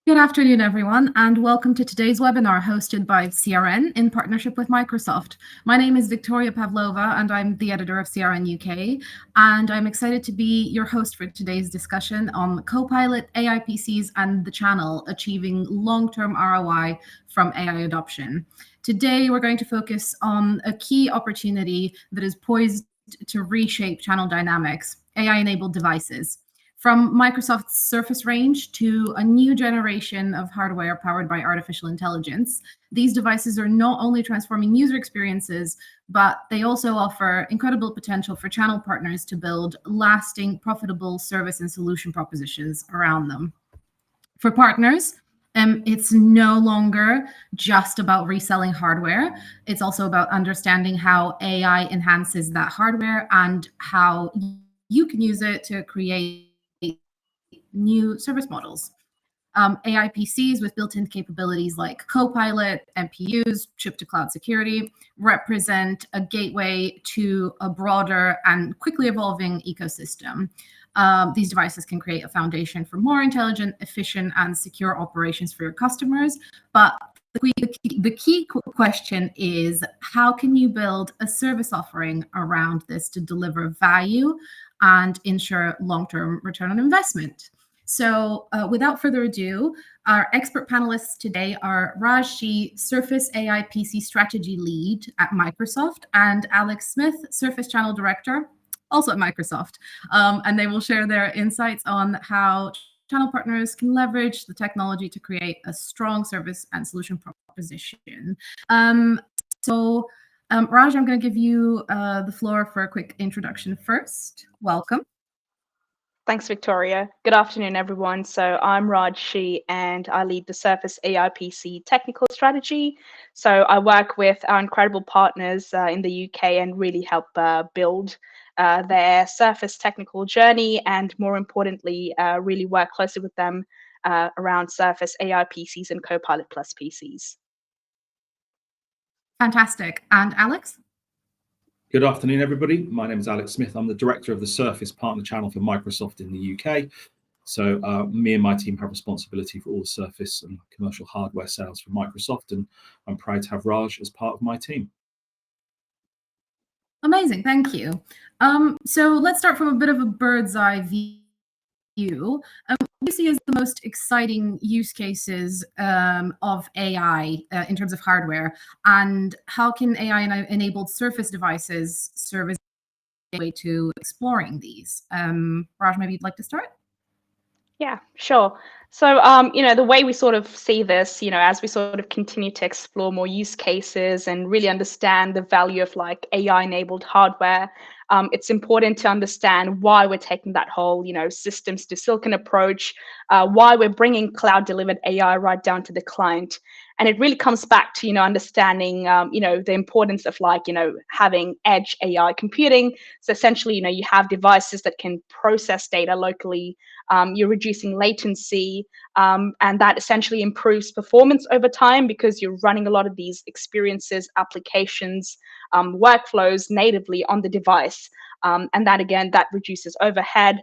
Good afternoon, everyone, and welcome to today's webinar hosted by CRN in partnership with Microsoft. My name is Victoria Pavlova, and I'm the editor of CRN UK, and I'm excited to be your host for today's discussion on Copilot, AI PCs, and the channel achieving long-term ROI from AI adoption. Today, we're going to focus on a key opportunity that is poised to reshape channel dynamics, AI-enabled devices. From Microsoft's Surface range to a new generation of hardware powered by artificial intelligence, these devices are not only transforming user experiences, but they also offer incredible potential for channel partners to build lasting, profitable service and solution propositions around them. For partners, it's no longer just about reselling hardware. It's also about understanding how AI enhances that hardware and how you can use it to create new service models. AI PCs with built-in capabilities like Copilot, NPUs, chip-to-cloud security represent a gateway to a broader and quickly evolving ecosystem. These devices can create a foundation for more intelligent, efficient, and secure operations for your customers. But the key question is, how can you build a service offering around this to deliver value and ensure long-term return on investment? So without further ado, our expert panelists today are Raj Shi, Surface AI PC Strategy Lead at Microsoft, and Alex Smith, Surface Channel Director, also at Microsoft. And they will share their insights on how channel partners can leverage the technology to create a strong service and solution proposition. Raj, I'm going to give you the floor for a quick introduction first. Welcome. Thanks, Victoria. Good afternoon, everyone. So I'm Raj Shi, and I lead the Surface AI PC technical strategy. So I work with our incredible partners in the UK and really help build their Surface technical journey, and more importantly, really work closely with them around Surface AI PCs and Copilot Plus PCs. Fantastic. And Alex? Good afternoon, everybody. My name is Alex Smith. I'm the director of the Surface Partner Channel for Microsoft in the UK. So me and my team have responsibility for all the Surface and commercial hardware sales for Microsoft, and I'm proud to have Raj as part of my team. Amazing, thank you. So let's start from a bit of a bird's eye view. What do you see as the most exciting use cases of AI in terms of hardware, and how can AI-enabled Surface devices serve as a way to exploring these? Raj, maybe you'd like to start? Yeah, sure. So, the way we sort of see this, as we sort of continue to explore more use cases and really understand the value of like AI-enabled hardware, it's important to understand why we're taking that whole, systems to silicon approach, why we're bringing cloud-delivered AI right down to the client. And it really comes back to, understanding, the importance of like, having edge AI computing. So essentially, you have devices that can process data locally. You're reducing latency, and that essentially improves performance over time because you're running a lot of these experiences, applications, workflows natively on the device. And that, again, that reduces overhead,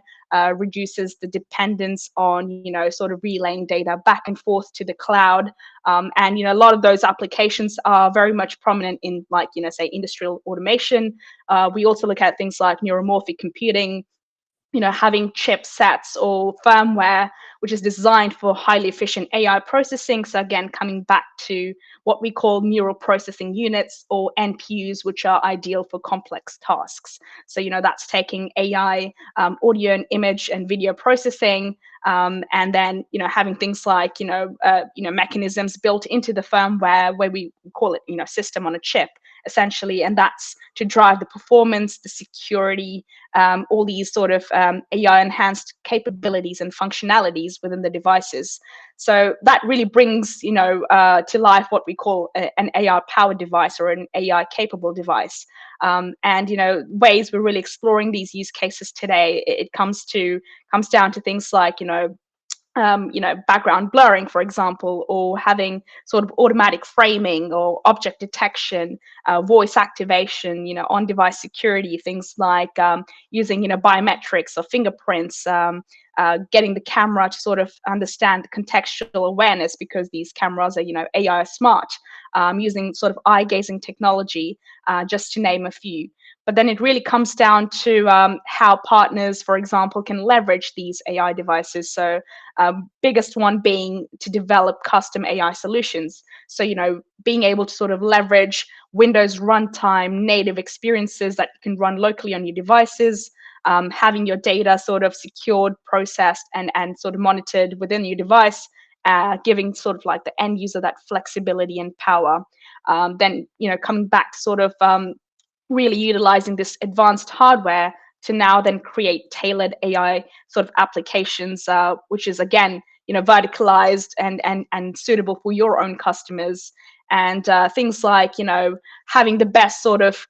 reduces the dependence on, sort of relaying data back and forth to the cloud. And, a lot of those applications are very much prominent in like, say, industrial automation. We also look at things like neuromorphic computing, having chipsets or firmware which is designed for highly efficient AI processing. So again, coming back to what we call neural processing units, or NPUs, which are ideal for complex tasks. So, that's taking AI, audio and image and video processing, and then, having things like, mechanisms built into the firmware where we call it, system on a chip, essentially. And that's to drive the performance, the security, all these sort of AI enhanced capabilities and functionalities within the devices. So that really brings, to life what we call an AI powered device, or an AI capable device. And, ways we're really exploring these use cases today, it comes down to things like, background blurring, for example, or having sort of automatic framing or object detection, voice activation, on-device security, things like using, biometrics or fingerprints, getting the camera to sort of understand contextual awareness because these cameras are, AI smart, using sort of eye-gazing technology, just to name a few. But then it really comes down to how partners, for example, can leverage these AI devices. So biggest one being to develop custom AI solutions. So, being able to sort of leverage Windows runtime native experiences that you can run locally on your devices, having your data sort of secured, processed, and sort of monitored within your device, giving sort of like the end user that flexibility and power. Then, coming back to sort of really utilizing this advanced hardware to now then create tailored AI sort of applications, which is again, verticalized and suitable for your own customers. And things like, having the best sort of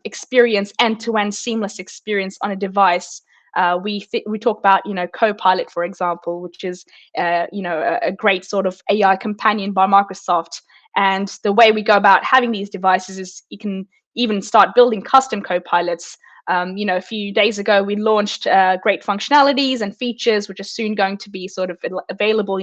experience, end-to-end seamless experience on a device. We talk about, Copilot, for example, which is, a great sort of AI companion by Microsoft. And the way we go about having these devices is you can even start building custom copilots. A few days ago, we launched great functionalities and features, which are soon going to be sort of available,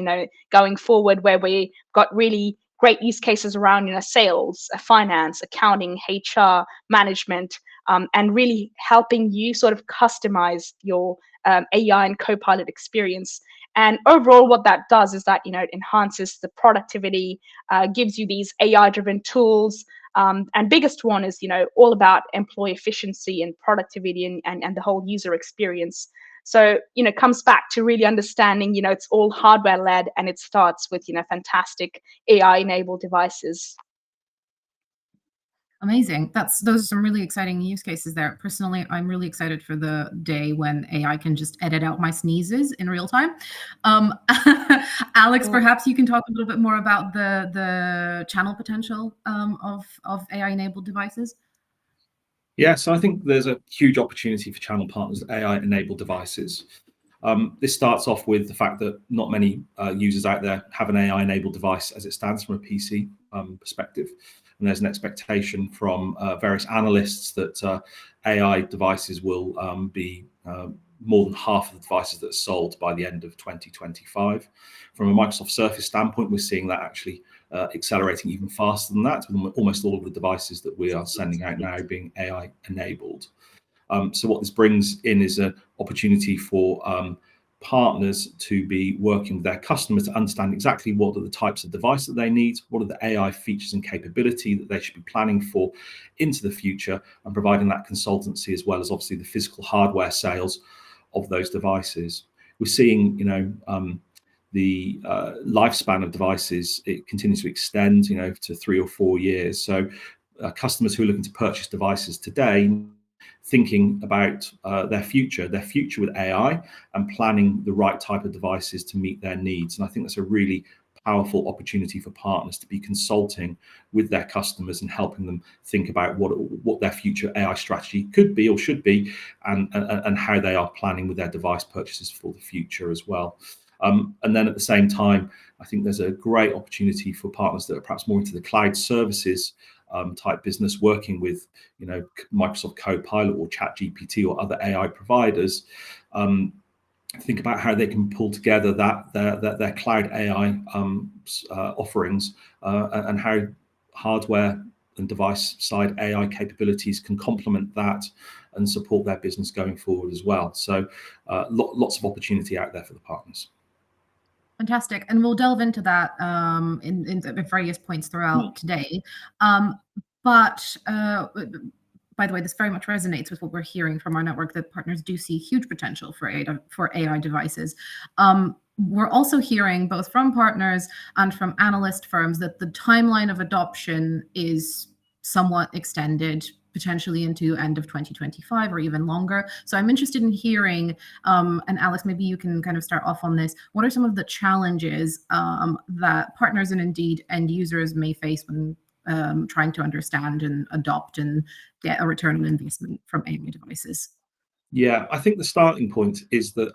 going forward, where we got really great use cases around, sales, finance, accounting, HR, management, and really helping you sort of customize your AI and Copilot experience. And overall, what that does is that, it enhances the productivity, gives you these AI-driven tools. And biggest one is, all about employee efficiency and productivity and the whole user experience. So, comes back to really understanding, it's all hardware led, and it starts with, fantastic AI enabled devices. Amazing. Those are some really exciting use cases there. Personally, I'm really excited for the day when AI can just edit out my sneezes in real time. Alex, perhaps you can talk a little bit more about the channel potential of AI-enabled devices. Yeah, so I think there's a huge opportunity for channel partners, AI-enabled devices. This starts off with the fact that not many users out there have an AI-enabled device as it stands from a PC perspective. And there's an expectation from various analysts that AI devices will be more than half of the devices that are sold by the end of 2025. From a Microsoft Surface standpoint, we're seeing that actually accelerating even faster than that. Almost all of the devices that we are sending out now being AI enabled. So what this brings in is an opportunity for partners to be working with their customers to understand exactly what are the types of device that they need, what are the AI features and capability that they should be planning for into the future, and providing that consultancy as well as obviously the physical hardware sales of those devices. We're seeing, the lifespan of devices, it continues to extend, to 3 or 4 years. So customers who are looking to purchase devices today, thinking about their future with AI and planning the right type of devices to meet their needs. And I think that's a really powerful opportunity for partners to be consulting with their customers and helping them think about what their future AI strategy could be or should be, and how they are planning with their device purchases for the future as well. And then at the same time, I think there's a great opportunity for partners that are perhaps more into the cloud services type business, working with Microsoft Copilot or ChatGPT or other AI providers. Think about how they can pull together their cloud AI offerings, and how hardware and device side AI capabilities can complement that and support their business going forward as well. So lots of opportunity out there for the partners. Fantastic. And we'll delve into that in various points throughout today. But by the way, this very much resonates with what we're hearing from our network, that partners do see huge potential for AI devices. We're also hearing both from partners and from analyst firms that the timeline of adoption is somewhat extended, potentially into end of 2025 or even longer. So I'm interested in hearing, and Alex, maybe you can kind of start off on this. What are some of the challenges that partners and indeed end users may face when trying to understand and adopt and get a return on investment from AI devices? Yeah, I think the starting point is that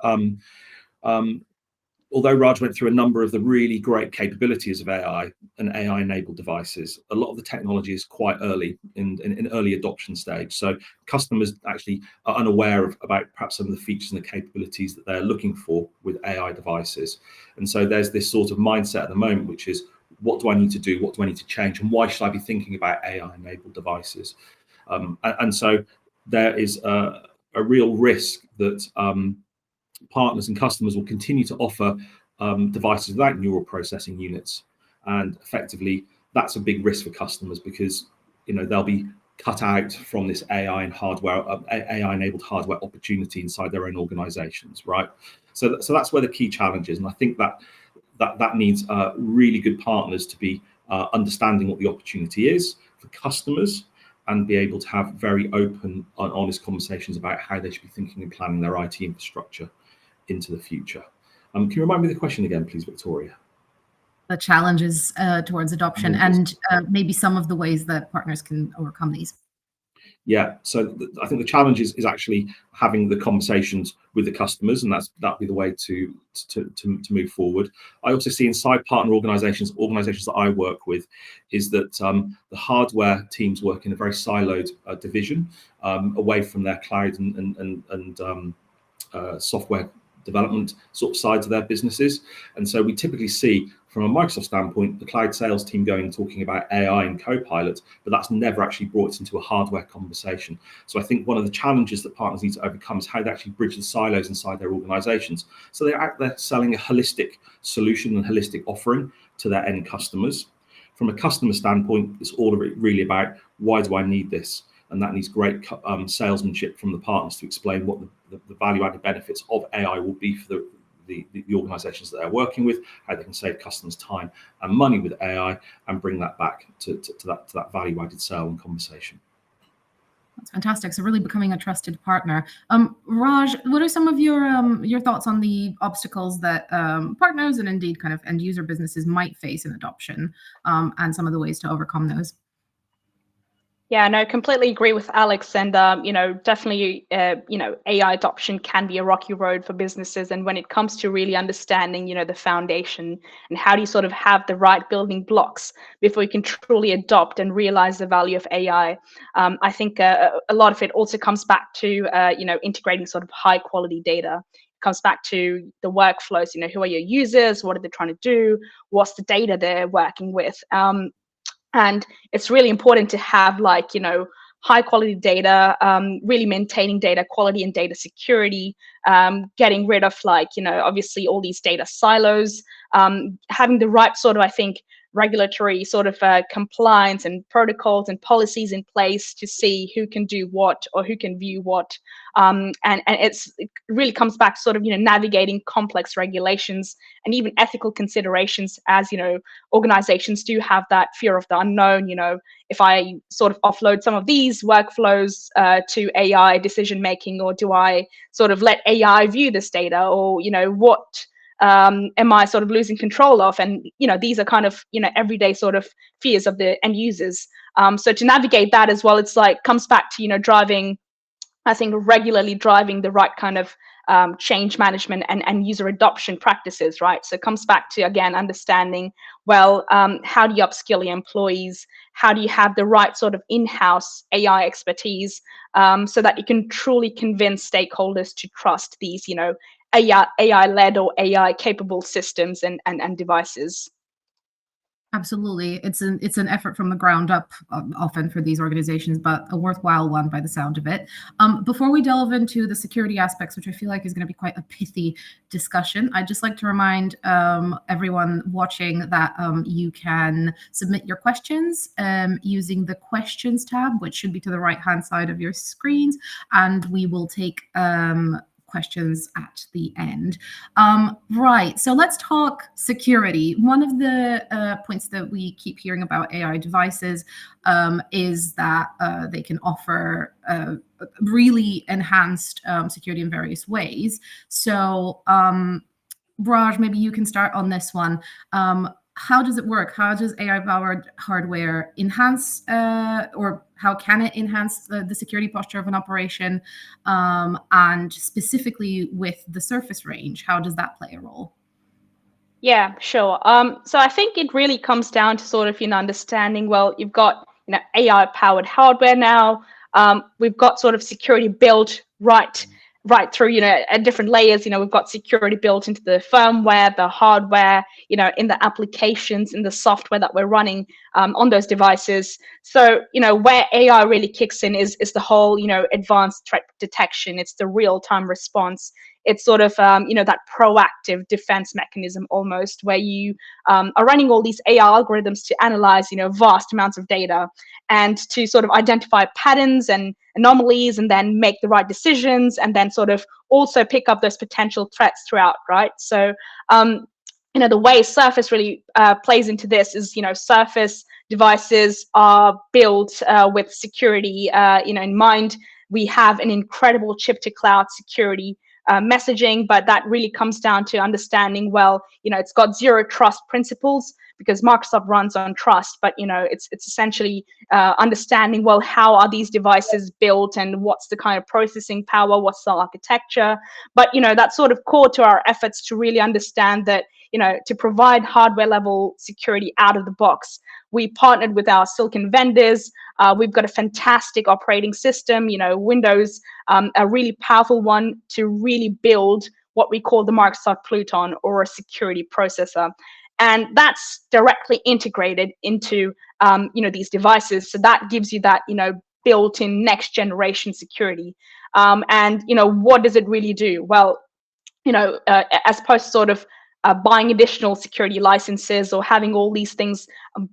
although Raj went through a number of the really great capabilities of AI and AI-enabled devices, a lot of the technology is quite early in early adoption stage. So customers actually are unaware about perhaps some of the features and the capabilities that they're looking for with AI devices. And so there's this sort of mindset at the moment, which is, what do I need to do? What do I need to change? And why should I be thinking about AI-enabled devices? And so there is a real risk that partners and customers will continue to offer devices without neural processing units, and effectively that's a big risk for customers, because they'll be cut out from this AI and hardware, AI-enabled hardware opportunity inside their own organizations, right? So that's where the key challenge is, and I think that needs really good partners to be understanding what the opportunity is for customers, and be able to have very open and honest conversations about how they should be thinking and planning their IT infrastructure into the future. Can you remind me the question again, please, Victoria? The challenges towards adoption, and maybe some of the ways that partners can overcome these. Yeah, so I think the challenge is actually having the conversations with the customers, and that'll be the way to move forward. I also see inside partner organizations that I work with, is that the hardware teams work in a very siloed division, away from their cloud and software development sort of sides of their businesses. And so we typically see, from a Microsoft standpoint, the cloud sales team going and talking about AI and Copilot, but that's never actually brought into a hardware conversation. So I think one of the challenges that partners need to overcome is how they actually bridge the silos inside their organizations. So they're out there selling a holistic solution and holistic offering to their end customers. From a customer standpoint, it's all really about, why do I need this? And that needs great salesmanship from the partners to explain what the value-added benefits of AI will be for the organizations that they're working with, how they can save customers time and money with AI, and bring that back to that value-added sale and conversation. That's fantastic. So really becoming a trusted partner. Raj, what are some of your thoughts on the obstacles that partners and indeed kind of end user businesses might face in adoption, and some of the ways to overcome those? Yeah, no, completely agree with Alex. And, definitely, AI adoption can be a rocky road for businesses. And when it comes to really understanding, the foundation, and how do you sort of have the right building blocks before you can truly adopt and realize the value of AI, I think a lot of it also comes back to, integrating sort of high quality data. It comes back to the workflows, who are your users? What are they trying to do? What's the data they're working with? And it's really important to have high quality data, really maintaining data quality and data security, getting rid of obviously all these data silos, having the right sort of, I think, regulatory sort of compliance and protocols and policies in place to see who can do what or who can view what. And it really comes back to sort of, navigating complex regulations and even ethical considerations, as, organizations do have that fear of the unknown. If I sort of offload some of these workflows to AI decision making, or do I sort of let AI view this data, or, what am I sort of losing control of? And, these are kind of, everyday sort of fears of the end users. So to navigate that as well, it's comes back to, driving, I think, regularly driving the right kind of change management and user adoption practices, right? So it comes back to, again, understanding, well, how do you upskill your employees? How do you have the right sort of in-house AI expertise, so that you can truly convince stakeholders to trust these, AI-led or AI-capable systems and devices? Absolutely. It's an effort from the ground up, often for these organizations, but a worthwhile one by the sound of it. Before we delve into the security aspects, which I feel like is going to be quite a pithy discussion, I'd just like to remind everyone watching that you can submit your questions using the questions tab, which should be to the right-hand side of your screens, and we will take questions at the end. Right, so let's talk security. One of the points that we keep hearing about AI devices is that they can offer really enhanced security in various ways. So Raj, maybe you can start on this one. How does it work? How does AI-powered hardware enhance, or how can it enhance the security posture of an operation? And specifically with the surface range, how does that play a role? Yeah, sure. So I think it really comes down to sort of, understanding, well, you've got, AI powered hardware now. We've got sort of security built right through, at different layers. We've got security built into the firmware, the hardware, in the applications, in the software that we're running on those devices. So, where AI really kicks in is the whole, advanced threat detection. It's the real-time response. It's sort of, that proactive defense mechanism almost, where you are running all these AI algorithms to analyze, vast amounts of data and to sort of identify patterns and anomalies and then make the right decisions and then sort of also pick up those potential threats throughout, right? So, the way Surface really plays into this is, Surface devices are built with security, in mind. We have an incredible chip-to-cloud security messaging, but that really comes down to understanding, well, it's got zero trust principles because Microsoft runs on trust, but it's essentially understanding, well, how are these devices built and what's the kind of processing power, what's the architecture. But that's sort of core to our efforts to really understand that, to provide hardware level security out of the box. We partnered with our silicon vendors. We've got a fantastic operating system, Windows, a really powerful one to really build what we call the Microsoft Pluton, or a security processor. And that's directly integrated into, these devices. So that gives you that, built-in next generation security. And, what does it really do? Well, as opposed to sort of buying additional security licenses or having all these things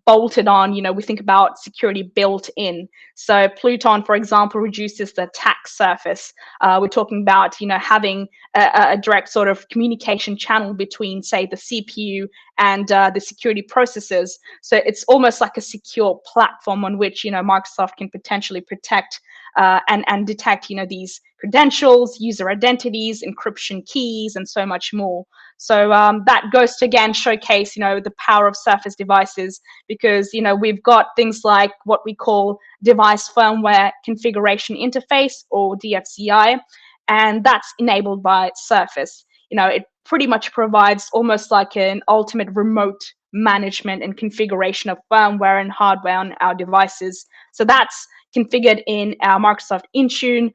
bolted on, we think about security built in. So Pluton, for example, reduces the attack surface. We're talking about, having a direct sort of communication channel between, say, the CPU and the security processors. So it's almost like a secure platform on which, Microsoft can potentially protect and detect, these credentials, user identities, encryption keys, and so much more. So that goes to, again, showcase, the power of Surface devices, because, we've got things like what we call device firmware configuration interface, or DFCI, and that's enabled by Surface. It pretty much provides almost like an ultimate remote management and configuration of firmware and hardware on our devices. So that's configured in our Microsoft Intune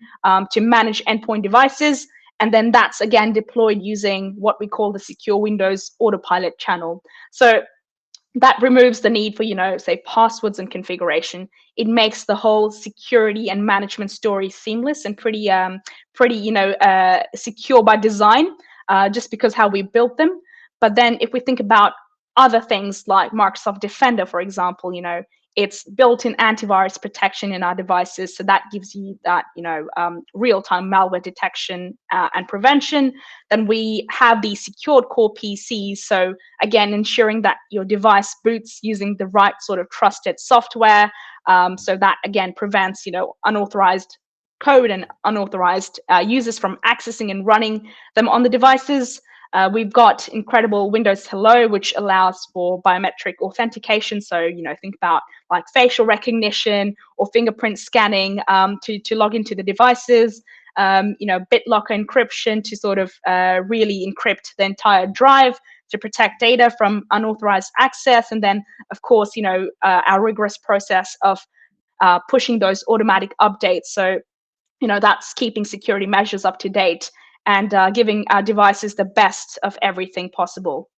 to manage endpoint devices. And then that's, again, deployed using what we call the secure Windows autopilot channel. So that removes the need for, say, passwords and configuration. It makes the whole security and management story seamless and pretty, secure by design, just because how we built them. But then if we think about other things like Microsoft Defender, for example, it's built-in antivirus protection in our devices, so that gives you that, real-time malware detection and prevention. Then we have the secured core PCs, so again, ensuring that your device boots using the right sort of trusted software. So that, again, prevents, unauthorized code and unauthorized users from accessing and running them on the devices. We've got incredible Windows Hello, which allows for biometric authentication. So, think about like facial recognition or fingerprint scanning to log into the devices. BitLocker encryption to sort of really encrypt the entire drive to protect data from unauthorized access. And then, of course, our rigorous process of pushing those automatic updates. So, that's keeping security measures up to date and giving our devices the best of everything possible.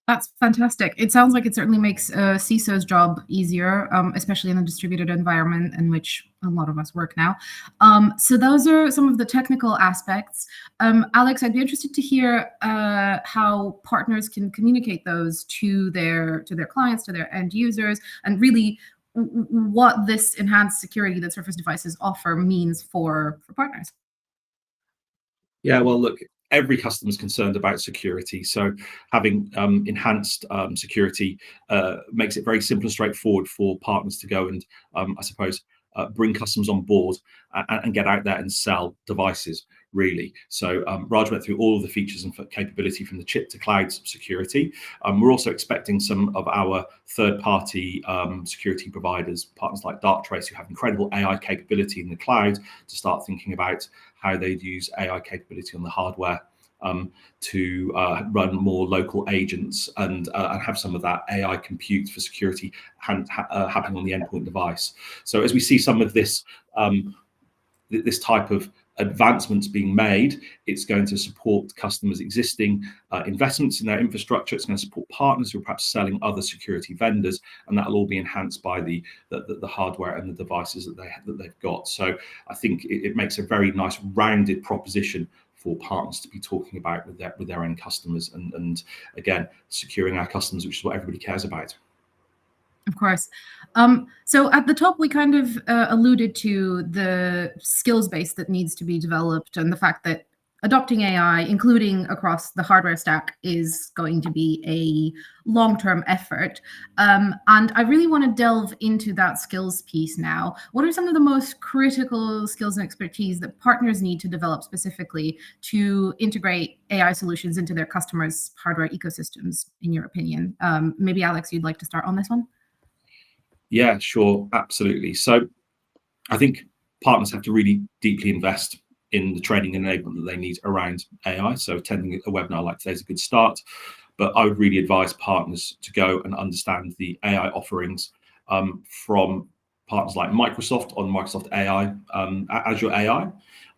That's fantastic. It sounds like it certainly makes CISO's job easier, especially in a distributed environment in which a lot of us work now. So those are some of the technical aspects. Alex, I'd be interested to hear how partners can communicate those to their clients, to their end users, and really what this enhanced security that Surface devices offer means for partners. Yeah, well, look, every customer is concerned about security. So having enhanced security makes it very simple and straightforward for partners to go and, I suppose, bring customers on board and get out there and sell devices, really. So Raj went through all of the features and capability from the chip to cloud security. We're also expecting some of our third-party security providers, partners like Darktrace, who have incredible AI capability in the cloud, to start thinking about how they'd use AI capability on the hardware to run more local agents and have some of that AI compute for security happening on the endpoint device. So as we see some of this this type of advancements being made, it's going to support customers' existing investments in their infrastructure. It's going to support partners who are perhaps selling other security vendors, and that'll all be enhanced by the hardware and the devices that they've got. So I think it makes a very nice rounded proposition for partners to be talking about with their end customers, and again, securing our customers, which is what everybody cares about. Of course. So at the top, we kind of alluded to the skills base that needs to be developed and the fact that adopting AI, including across the hardware stack, is going to be a long-term effort. And I really want to delve into that skills piece now. What are some of the most critical skills and expertise that partners need to develop specifically to integrate AI solutions into their customers' hardware ecosystems, in your opinion? Maybe Alex, you'd like to start on this one? Yeah, sure, absolutely. So I think partners have to really deeply invest in the training and enablement that they need around AI. So attending a webinar like today is a good start, but I would really advise partners to go and understand the AI offerings from partners like Microsoft on Microsoft AI, Azure AI,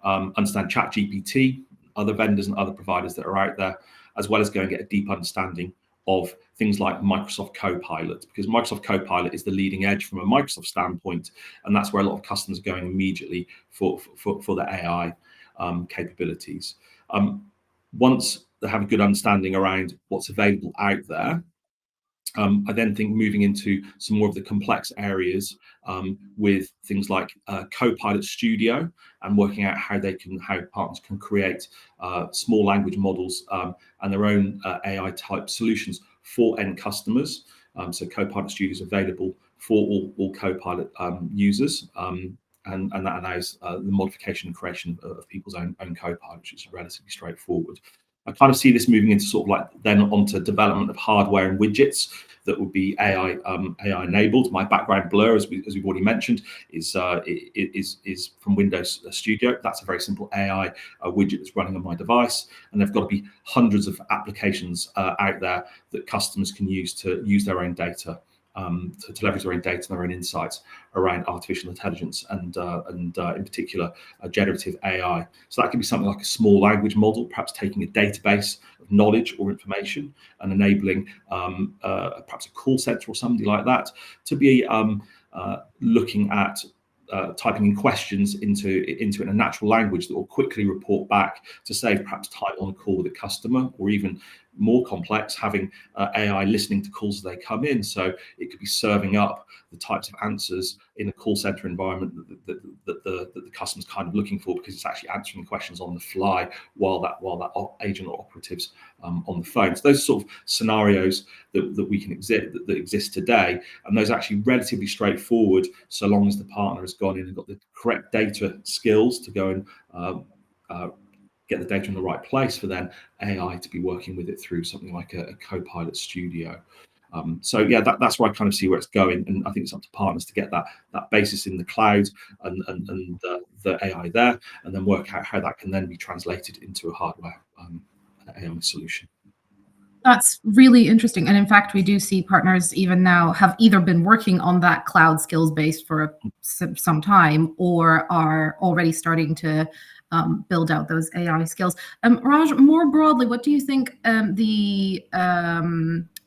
understand ChatGPT, other vendors and other providers that are out there, as well as go and get a deep understanding of things like Microsoft Copilot, because Microsoft Copilot is the leading edge from a Microsoft standpoint, and that's where a lot of customers are going immediately for the AI capabilities. Once they have a good understanding around what's available out there, I then think moving into some more of the complex areas with things like Copilot Studio and working out how partners can create small language models and their own AI type solutions for end customers. So Copilot Studio is available for all Copilot users, and that allows the modification and creation of people's own Copilot, which is relatively straightforward. I kind of see this moving into sort of like then onto development of hardware and widgets that would be AI enabled. My background, Blur, as we've already mentioned, is from Windows Studio. That's a very simple AI widget that's running on my device, and there've got to be hundreds of applications out there that customers can use to use their own data. To leverage their own data and their own insights around artificial intelligence and in particular generative AI. So that could be something like a small language model, perhaps taking a database of knowledge or information and enabling perhaps a call center or somebody like that to be looking at typing in questions into in a natural language that will quickly report back to save perhaps time on a call with a customer, or even more complex, having AI listening to calls as they come in. So it could be serving up the types of answers in a call center environment that the customer's kind of looking for, because it's actually answering questions on the fly while that agent or operative's on the phone. So those sort of scenarios that we can that exist today, and those are actually relatively straightforward, so long as the partner has gone in and got the correct data skills to go and get the data in the right place for then AI to be working with it through something like a Copilot Studio. So yeah, that's where I kind of see where it's going, and I think it's up to partners to get that basis in the cloud and the AI there, and then work out how that can then be translated into a hardware AI solution. That's really interesting. And in fact, we do see partners even now have either been working on that cloud skills base for some time, or are already starting to build out those AI skills. Raj, more broadly, what do you think the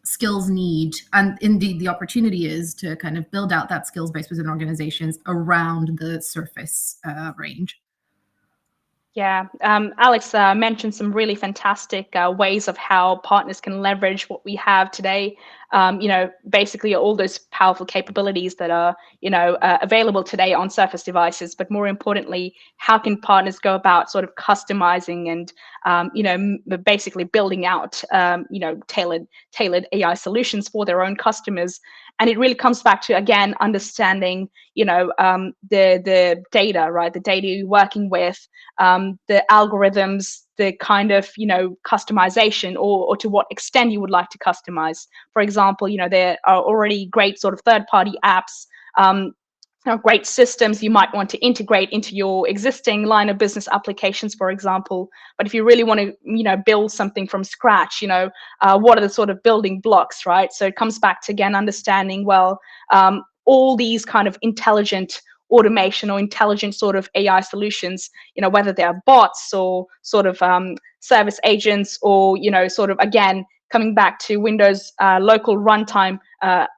skills need, and indeed the opportunity is, to kind of build out that skills base within organizations around the Surface range? Yeah, Alex mentioned some really fantastic ways of how partners can leverage what we have today. Basically all those powerful capabilities that are, available today on Surface devices. But more importantly, how can partners go about sort of customizing and, basically building out, tailored AI solutions for their own customers? And it really comes back to, again, understanding, the data, right? The data you're working with, the algorithms, the kind of, customization, or to what extent you would like to customize. For example, there are already great sort of third-party apps great systems you might want to integrate into your existing line of business applications, for example. But if you really want to, build something from scratch, what are the sort of building blocks, right? So it comes back to, again, understanding, well, all these kind of intelligent automation or intelligent sort of AI solutions, whether they are bots or sort of service agents, or, sort of, again, coming back to Windows local runtime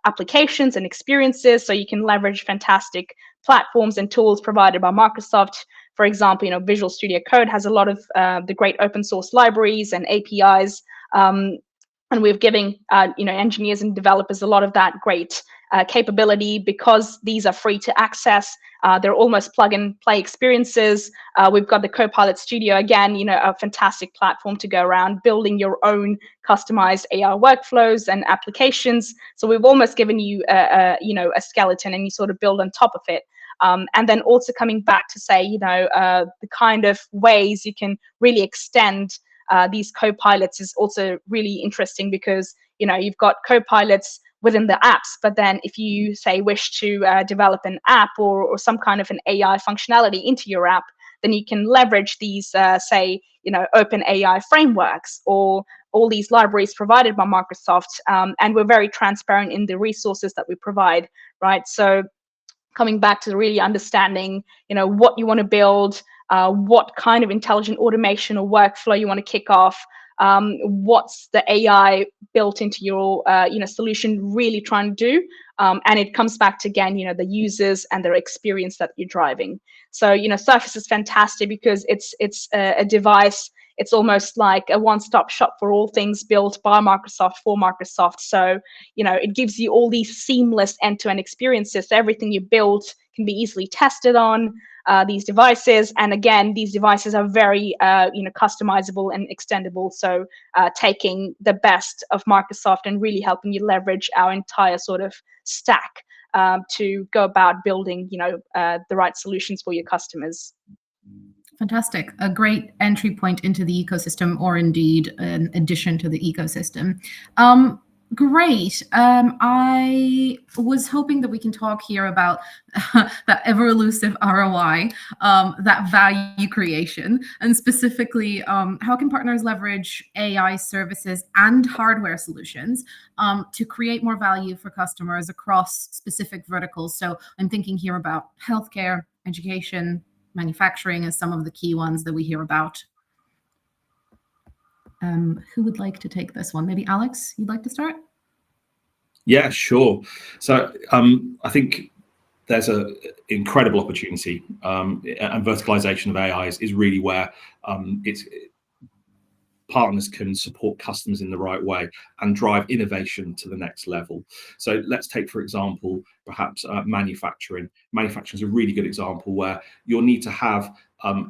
applications and experiences, so you can leverage fantastic platforms and tools provided by Microsoft. For example, Visual Studio Code has a lot of the great open source libraries and APIs, and we're giving engineers and developers a lot of that great capability, because these are free to access. They're almost plug and play experiences. We've got the Copilot Studio, again, a fantastic platform to go around building your own customized AI workflows and applications. So we've almost given you a skeleton, and you sort of build on top of it. And then also coming back to say, the kind of ways you can really extend these co-pilots is also really interesting, because you've got co-pilots within the apps, but then if you say wish to develop an app or some kind of an AI functionality into your app, then you can leverage these open AI frameworks or all these libraries provided by Microsoft, and we're very transparent in the resources that we provide, right? So coming back to really understanding what you want to build, what kind of intelligent automation or workflow you want to kick off, what's the AI built into your solution really trying to do, and it comes back to, again, the users and their experience that you're driving. So Surface is fantastic because it's a device. It's almost like a one-stop shop for all things built by Microsoft for Microsoft. So it gives you all these seamless end-to-end experiences. So everything you build can be easily tested on these devices, and again, these devices are very customizable and extendable. So taking the best of Microsoft and really helping you leverage our entire sort of stack to go about building the right solutions for your customers. Fantastic. A great entry point into the ecosystem, or indeed an addition to the ecosystem. Great. I was hoping that we can talk here about that ever elusive ROI, that value creation, and specifically, how can partners leverage AI services and hardware solutions to create more value for customers across specific verticals? So I'm thinking here about healthcare, education, manufacturing as some of the key ones that we hear about. Who would like to take this one? Maybe Alex, you'd like to start? Yeah, sure. So I think there's an incredible opportunity, and verticalization of AI is really where partners can support customers in the right way and drive innovation to the next level. So let's take, for example, perhaps manufacturing. Manufacturing is a really good example where you'll need to have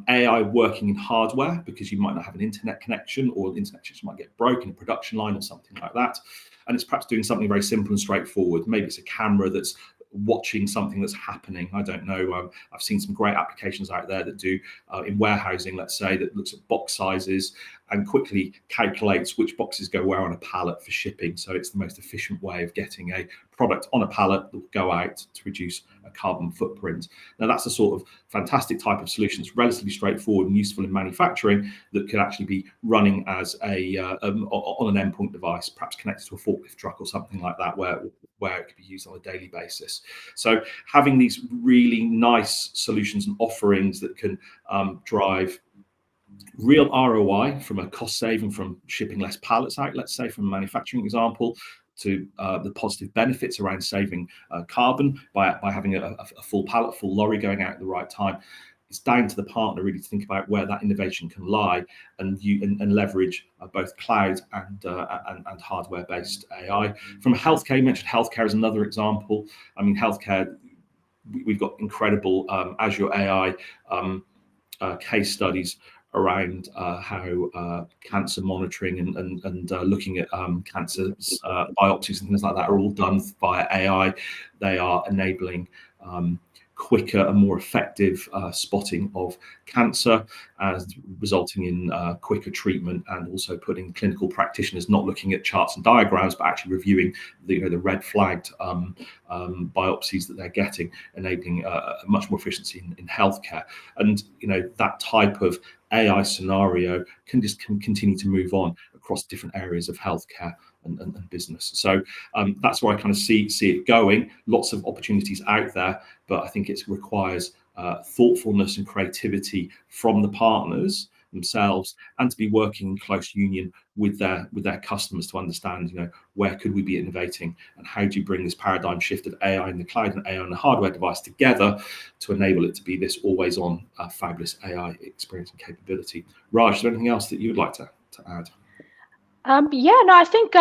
AI working in hardware, because you might not have an internet connection, or the internet connection might get broken in a production line or something like that. And it's perhaps doing something very simple and straightforward. Maybe it's a camera that's watching something that's happening. I don't know. I've seen some great applications out there that do in warehousing, let's say, that looks at box sizes and quickly calculates which boxes go where on a pallet for shipping. So it's the most efficient way of getting a product on a pallet that will go out to reduce a carbon footprint. Now, that's a sort of fantastic type of solution. It's relatively straightforward and useful in manufacturing, that could actually be running as a on an endpoint device, perhaps connected to a forklift truck or something like that, where it could be used on a daily basis. So having these really nice solutions and offerings that can drive real ROI from a cost saving from shipping less pallets out, let's say, from a manufacturing example, to the positive benefits around saving carbon by having a full pallet, full lorry going out at the right time. It's down to the partner really to think about where that innovation can lie, and leverage both cloud and hardware-based AI. From healthcare, you mentioned healthcare as another example. I mean, healthcare, we've got incredible Azure AI case studies around how cancer monitoring and looking at cancer biopsies and things like that are all done via AI. They are enabling quicker and more effective spotting of cancer, as resulting in quicker treatment, and also putting clinical practitioners not looking at charts and diagrams, but actually reviewing the red flagged biopsies that they're getting, enabling a much more efficiency in healthcare. And that type of AI scenario can continue to move on across different areas of healthcare and business. So that's where I kind of see it going. Lots of opportunities out there, but I think it requires thoughtfulness and creativity from the partners themselves, and to be working in close union with their customers to understand, where could we be innovating, and how do you bring this paradigm shift of AI in the cloud and AI on the hardware device together to enable it to be this always on fabulous AI experience and capability. Raj, is there anything else that you would like to add? I think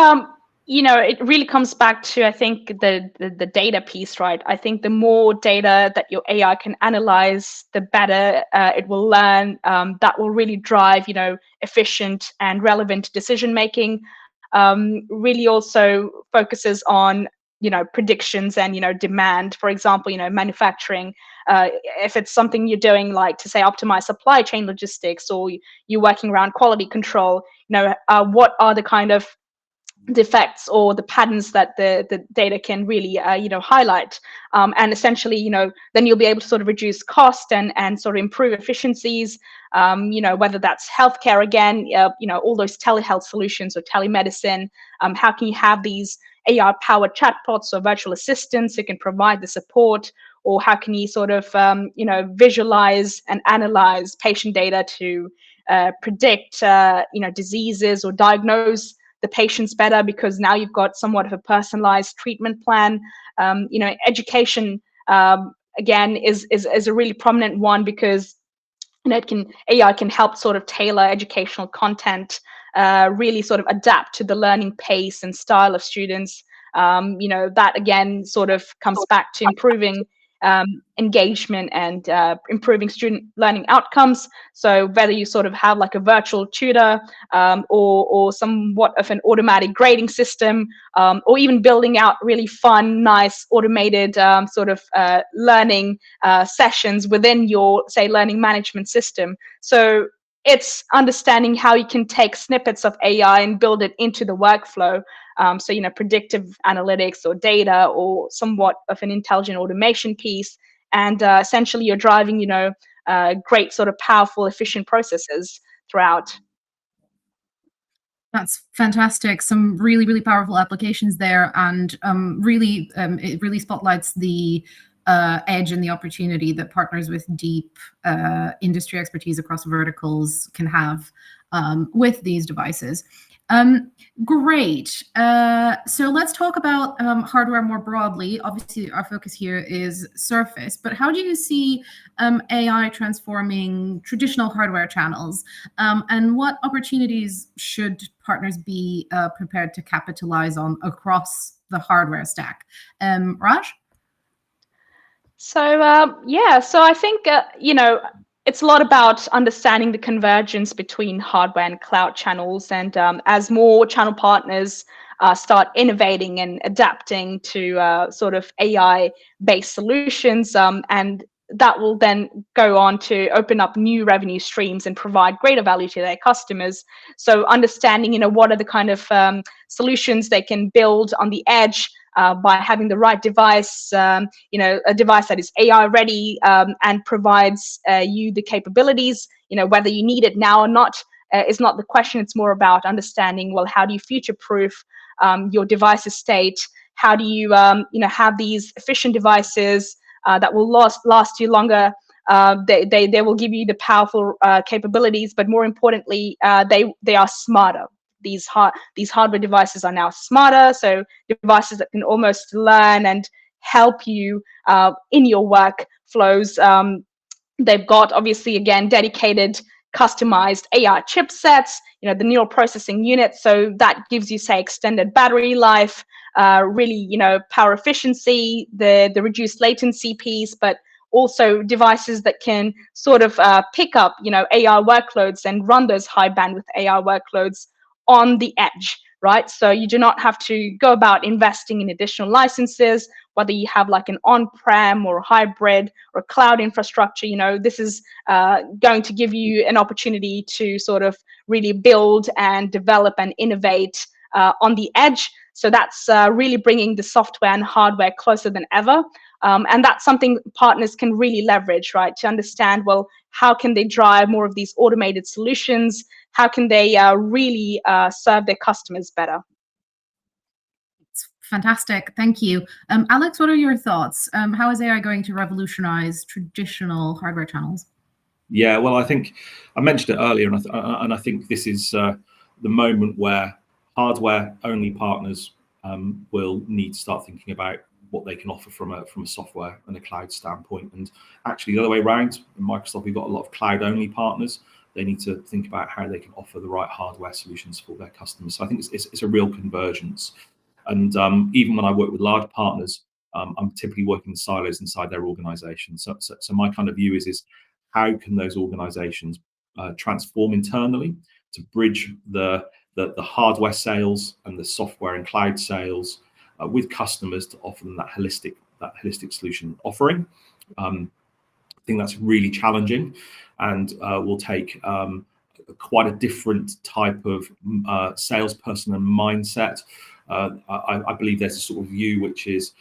it really comes back to, I think, the data piece, right? I think the more data that your AI can analyze, the better it will learn. That will really drive, efficient and relevant decision making. Really also focuses on predictions and demand. For example, manufacturing. If it's something you're doing, like to say optimize supply chain logistics, or you're working around quality control, what are the kind of defects or the patterns that the data can really highlight, and essentially then you'll be able to sort of reduce cost and sort of improve efficiencies, whether that's healthcare again, all those telehealth solutions or telemedicine. How can you have these AI powered chatbots or virtual assistants who can provide the support, or how can you sort of visualize and analyze patient data to predict diseases or diagnose the patients better, because now you've got somewhat of a personalized treatment plan. Education again is a really prominent one, because AI can help sort of tailor educational content, really sort of adapt to the learning pace and style of students. That again sort of comes back to improving engagement and improving student learning outcomes. So whether you sort of have like a virtual tutor, or somewhat of an automatic grading system, or even building out really fun, nice automated sort of learning sessions within your, say, learning management system. So it's understanding how you can take snippets of AI and build it into the workflow. So, predictive analytics or data, or somewhat of an intelligent automation piece. And essentially you're driving, great sort of powerful, efficient processes throughout. That's fantastic. Some really, really powerful applications there. And it really spotlights the edge and the opportunity that partners with deep industry expertise across verticals can have with these devices. Great. So let's talk about hardware more broadly. Obviously, our focus here is Surface, but how do you see AI transforming traditional hardware channels? And what opportunities should partners be prepared to capitalize on across the hardware stack? Raj? So I think it's a lot about understanding the convergence between hardware and cloud channels, and as more channel partners start innovating and adapting to sort of AI-based solutions, and that will then go on to open up new revenue streams and provide greater value to their customers. So understanding, what are the kind of solutions they can build on the edge, by having the right device, a device that is AI ready, and provides you the capabilities, whether you need it now or not, is not the question. It's more about understanding, well, how do you future-proof your device estate? How do you, have these efficient devices that will last you longer? They will give you the powerful capabilities, but more importantly, they are smarter. These hardware devices are now smarter, so devices that can almost learn and help you in your workflows. They've got, obviously, again, dedicated, customized AI chipsets, the neural processing unit, so that gives you, say, extended battery life, really, power efficiency, the reduced latency piece, but also devices that can sort of pick up, AI workloads and run those high bandwidth AI workloads on the edge. right? So you do not have to go about investing in additional licenses, whether you have like an on-prem or hybrid or cloud infrastructure. This is going to give you an opportunity to sort of really build and develop and innovate on the edge. So that's really bringing the software and hardware closer than ever. And that's something partners can really leverage, right? To understand, well, how can they drive more of these automated solutions? How can they really serve their customers better? It's fantastic. Thank you. Alex, what are your thoughts? How is AI going to revolutionize traditional hardware channels? Yeah, well, I think I mentioned it earlier, and I think this is the moment where hardware-only partners will need to start thinking about what they can offer from a software and a cloud standpoint. And actually, the other way around, in Microsoft, we've got a lot of cloud-only partners. They need to think about how they can offer the right hardware solutions for their customers. So I think it's a real convergence. And even when I work with large partners, I'm typically working in silos inside their organization. So my kind of view is how can those organizations transform internally to bridge the hardware sales and the software and cloud sales with customers to offer them that holistic solution offering. I think that's really challenging, and will take quite a different type of salesperson and mindset. I believe there's a sort of view which is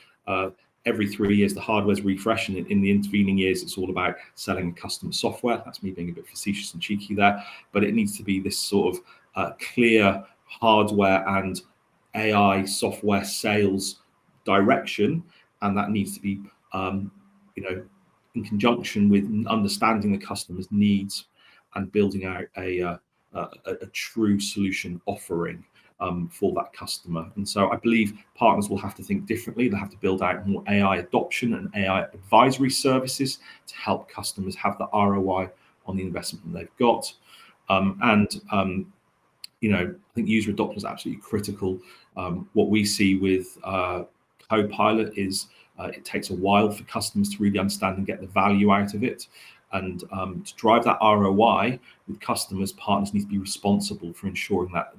every 3 years the hardware's refresh, and in the intervening years it's all about selling custom software. That's me being a bit facetious and cheeky there, but it needs to be this sort of clear hardware and AI software sales direction, and that needs to be in conjunction with understanding the customer's needs and building out a true solution offering for that customer. And so I believe partners will have to think differently. They'll have to build out more AI adoption and AI advisory services to help customers have the ROI on the investment that they've got. I think user adoption is absolutely critical. What we see with Copilot is it takes a while for customers to really understand and get the value out of it. And to drive that ROI with customers, partners need to be responsible for ensuring that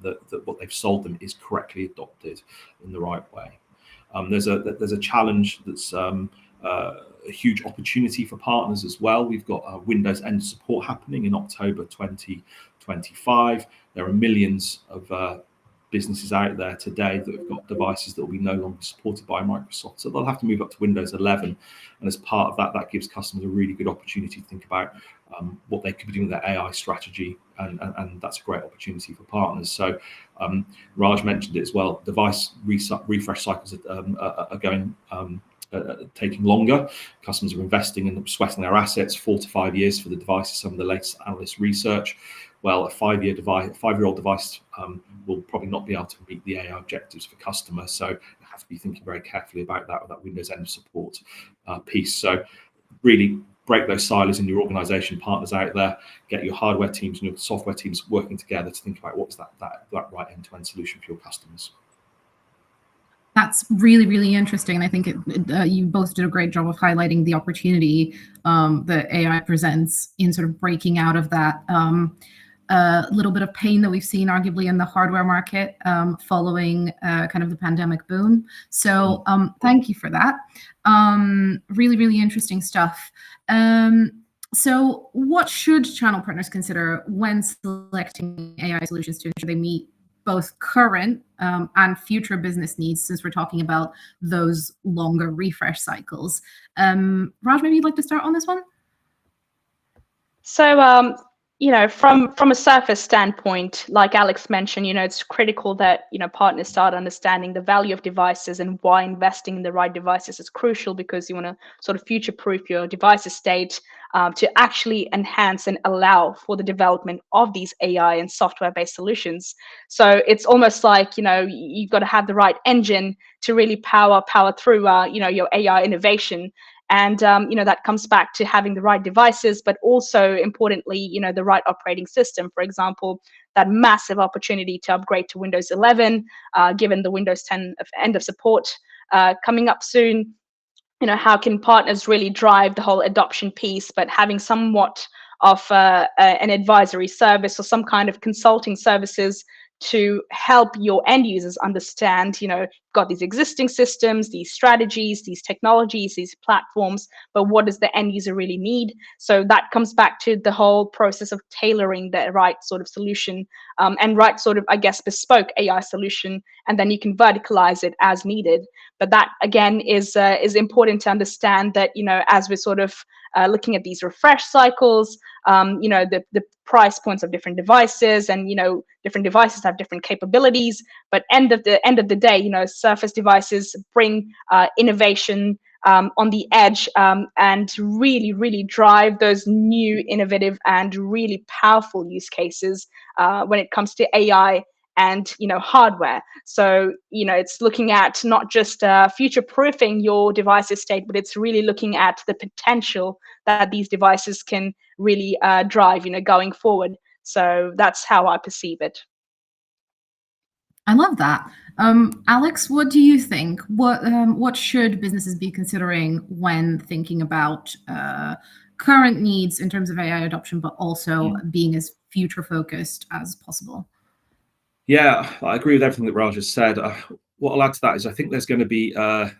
what they've sold them is correctly adopted in the right way. There's a challenge that's a huge opportunity for partners as well. We've got Windows End support happening in October 2025. There are millions of businesses out there today that have got devices that will be no longer supported by Microsoft. So they'll have to move up to Windows 11. And as part of that, that gives customers a really good opportunity to think about what they could be doing with their AI strategy. And that's a great opportunity for partners. So Raj mentioned it as well. Device refresh cycles are going taking longer. Customers are investing and sweating their assets 4 to 5 years for the devices. Some of the latest analyst research. Well, a 5-year-old device will probably not be able to meet the AI objectives for customers. So you have to be thinking very carefully about that with that Windows End support piece. So really break those silos in your organization, partners out there, get your hardware teams and your software teams working together to think about what's that right end-to-end solution for your customers. That's really, really interesting. And I think you both did a great job of highlighting the opportunity that AI presents in sort of breaking out of that little bit of pain that we've seen arguably in the hardware market following kind of the pandemic boom. So thank you for that. Really, really interesting stuff. So what should channel partners consider when selecting AI solutions to ensure they meet both current and future business needs, since we're talking about those longer refresh cycles? Raj, maybe you'd like to start on this one? So, from a surface standpoint, like Alex mentioned, it's critical that, partners start understanding the value of devices and why investing in the right devices is crucial, because you want to sort of future-proof your device estate to actually enhance and allow for the development of these AI and software-based solutions. So it's almost like, you've got to have the right engine to really power through, your AI innovation. And, that comes back to having the right devices, but also importantly, the right operating system. For example, that massive opportunity to upgrade to Windows 11, given the Windows 10 end of support coming up soon. How can partners really drive the whole adoption piece, but having somewhat of an advisory service or some kind of consulting services to help your end users understand, got these existing systems, these strategies, these technologies, these platforms, but what does the end user really need? So that comes back to the whole process of tailoring the right sort of solution, and right sort of, I guess, bespoke AI solution, and then you can verticalize it as needed. But that again is important to understand that, as we're sort of looking at these refresh cycles, the price points of different devices, and different devices have different capabilities. But end of the day, Surface devices bring innovation on the edge, and really drive those new, innovative, and really powerful use cases when it comes to AI and hardware. So it's looking at not just future proofing your device estate, but it's really looking at the potential that these devices can really drive going forward. So that's how I perceive it. I love that. Alex, what do you think? What should businesses be considering when thinking about current needs in terms of AI adoption, but also being as future focused as possible? Yeah, I agree with everything that Raj has said. What I'll add to that is I think there's going to be a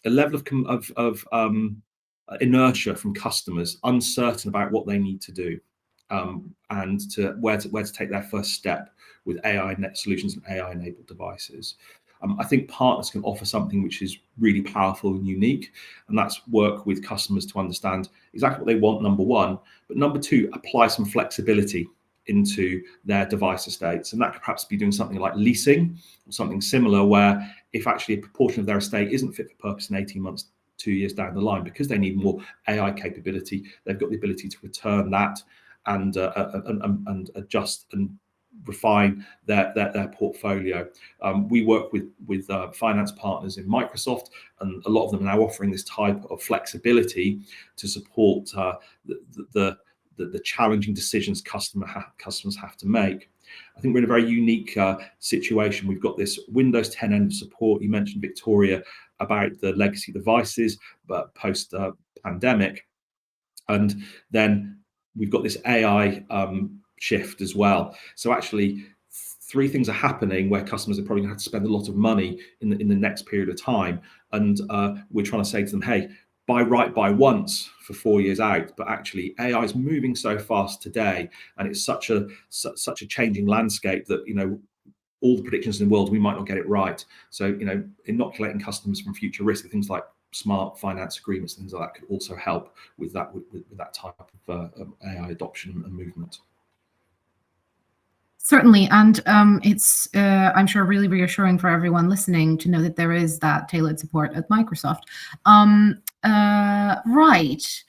level of inertia from customers, uncertain about what they need to do, and to where to take their first step with AI net solutions and AI enabled devices. I think partners can offer something which is really powerful and unique, and that's work with customers to understand exactly what they want, number one, but number two, apply some flexibility into their device estates. And that could perhaps be doing something like leasing or something similar, where if actually a proportion of their estate isn't fit for purpose in 18 months, 2 years down the line, because they need more AI capability, they've got the ability to return that and adjust and refine their portfolio. We work with finance partners in Microsoft, and a lot of them are now offering this type of flexibility to support the challenging decisions customers have to make. I think we're in a very unique situation. We've got this Windows 10 end of support. You mentioned, Victoria, about the legacy devices, but post pandemic, and then we've got this AI shift as well. So actually, three things are happening where customers are probably going to have to spend a lot of money in the next period of time, and we're trying to say to them, hey, buy once for 4 years out. But actually, AI is moving so fast today, and it's such a changing landscape that all the predictions in the world, we might not get it right. So inoculating customers from future risk, things like smart finance agreements, things like that, could also help with that type of AI adoption and movement. Certainly, and it's I'm sure really reassuring for everyone listening to know that there is that tailored support at Microsoft. Right.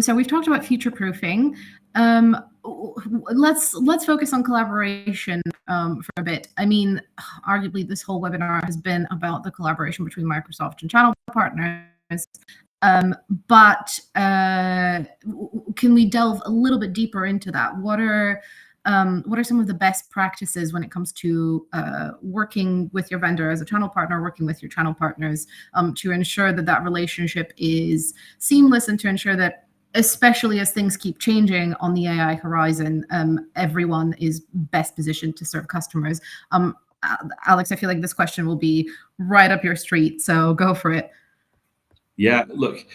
So we've talked about future proofing. Let's focus on collaboration for a bit. I mean, arguably, this whole webinar has been about the collaboration between Microsoft and channel partners. But can we delve a little bit deeper into that? What are some of the best practices when it comes to working with your vendor as a channel partner, working with your channel partners, to ensure that relationship is seamless, and to ensure that, especially as things keep changing on the AI horizon, everyone is best positioned to serve customers? Alex, I feel like this question will be right up your street, so go for it. Yeah, look,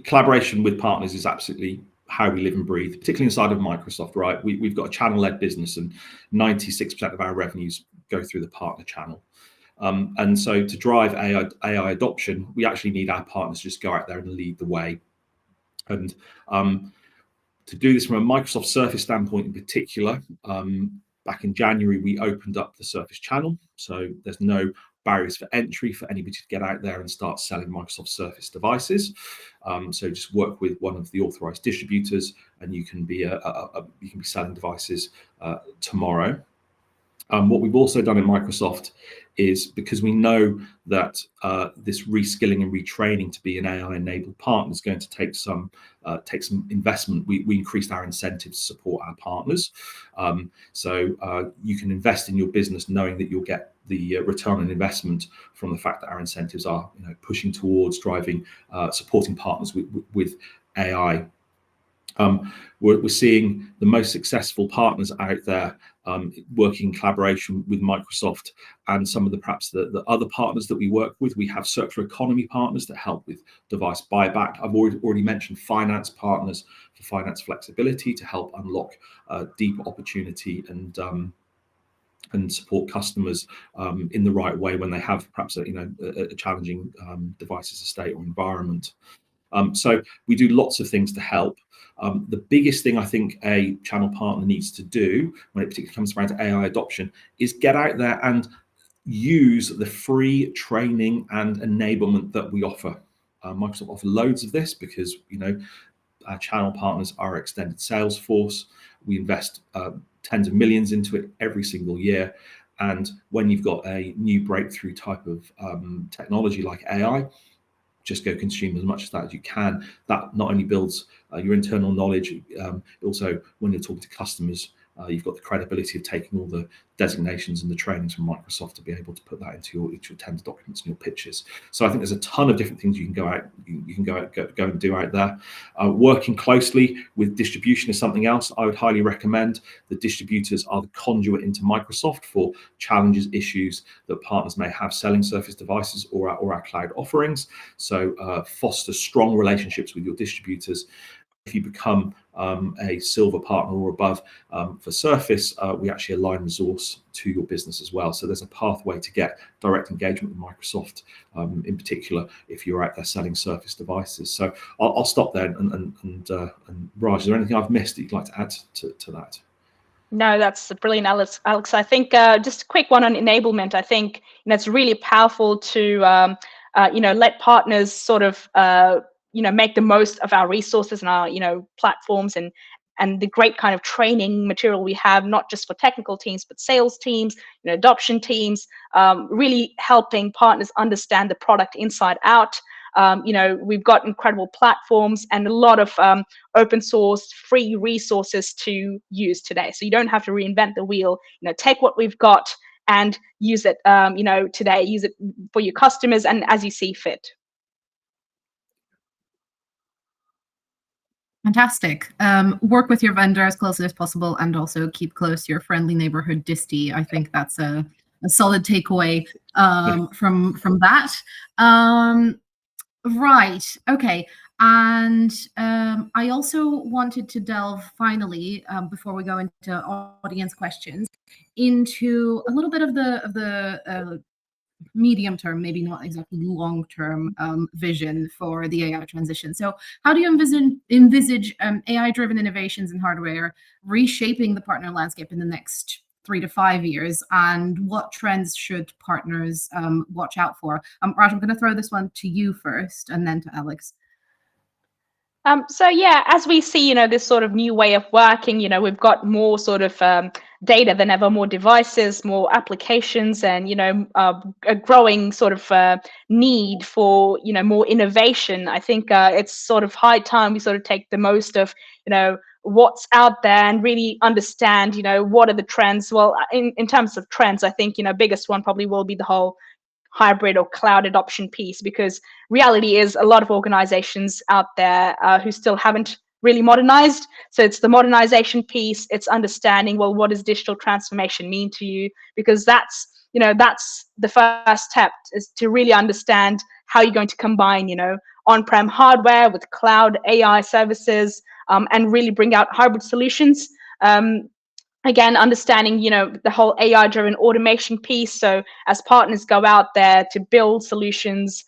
collaboration with partners is absolutely how we live and breathe, particularly inside of Microsoft, right? We've got a channel-led business, and 96% of our revenues go through the partner channel. And so to drive AI adoption, we actually need our partners to just go out there and lead the way. And to do this from a Microsoft Surface standpoint in particular, back in January, we opened up the Surface channel. So there's no barriers for entry for anybody to get out there and start selling Microsoft Surface devices. So just work with one of the authorized distributors, and you can be selling devices tomorrow. What we've also done in Microsoft is, because we know that this reskilling and retraining to be an AI-enabled partner is going to take some investment, we increased our incentives to support our partners. So you can invest in your business knowing that you'll get the return on investment from the fact that our incentives are pushing towards driving, supporting partners with AI. We're seeing the most successful partners out there working in collaboration with Microsoft and some of perhaps the other partners that we work with. We have circular economy partners that help with device buyback. I've already mentioned finance partners for finance flexibility to help unlock deeper opportunity and support customers in the right way when they have perhaps a challenging devices estate or environment. So we do lots of things to help. The biggest thing I think a channel partner needs to do when it particularly comes around to AI adoption is get out there and use the free training and enablement that we offer. Microsoft offer loads of this because our channel partners are our extended sales force. We invest tens of millions into it every single year. And when you've got a new breakthrough type of technology like AI, just go consume as much of that as you can. That not only builds your internal knowledge, also when you're talking to customers, you've got the credibility of taking all the designations and the trainings from Microsoft to be able to put that into your tender documents and your pitches. So I think there's a ton of different things you can go and do out there. Working closely with distribution is something else I would highly recommend. The distributors are the conduit into Microsoft for challenges, issues that partners may have selling Surface devices or our cloud offerings. So foster strong relationships with your distributors. If you become a silver partner or above for Surface, we actually align resource to your business as well. So there's a pathway to get direct engagement with Microsoft, in particular, if you're out there selling Surface devices. So I'll stop there. And Raj, is there anything I've missed that you'd like to add to that? No, that's brilliant, Alex. I think just a quick one on enablement. I think it's really powerful to let partners sort of make the most of our resources and our platforms and the great kind of training material we have, not just for technical teams but sales teams, adoption teams, really helping partners understand the product inside out. We've got incredible platforms and a lot of open source free resources to use today, so you don't have to reinvent the wheel. Take what we've got and use it today, use it for your customers and as you see fit. Fantastic. Work with your vendor as closely as possible and also keep close to your friendly neighborhood disty. I think that's a solid takeaway from that. Right. Okay. And I also wanted to delve finally, before we go into audience questions, into a little bit of the medium term, maybe not exactly long term vision for the AI transition. So how do you envisage AI driven innovations in hardware reshaping the partner landscape in the next 3 to 5 years, and what trends should partners watch out for? Raj, I'm going to throw this one to you first and then to Alex. So yeah, as we see, this sort of new way of working, we've got more sort of data than ever, more devices, more applications, and a growing sort of need for more innovation. I think it's sort of high time we sort of take the most of what's out there and really understand what are the trends. Well, in terms of trends, I think biggest one probably will be the whole hybrid or cloud adoption piece, because reality is a lot of organizations out there who still haven't really modernized. So it's the modernization piece. It's understanding, well, what does digital transformation mean to you? Because that's the first step, is to really understand how you're going to combine on-prem hardware with cloud AI services, and really bring out hybrid solutions. Again, understanding the whole AI driven automation piece. So as partners go out there to build solutions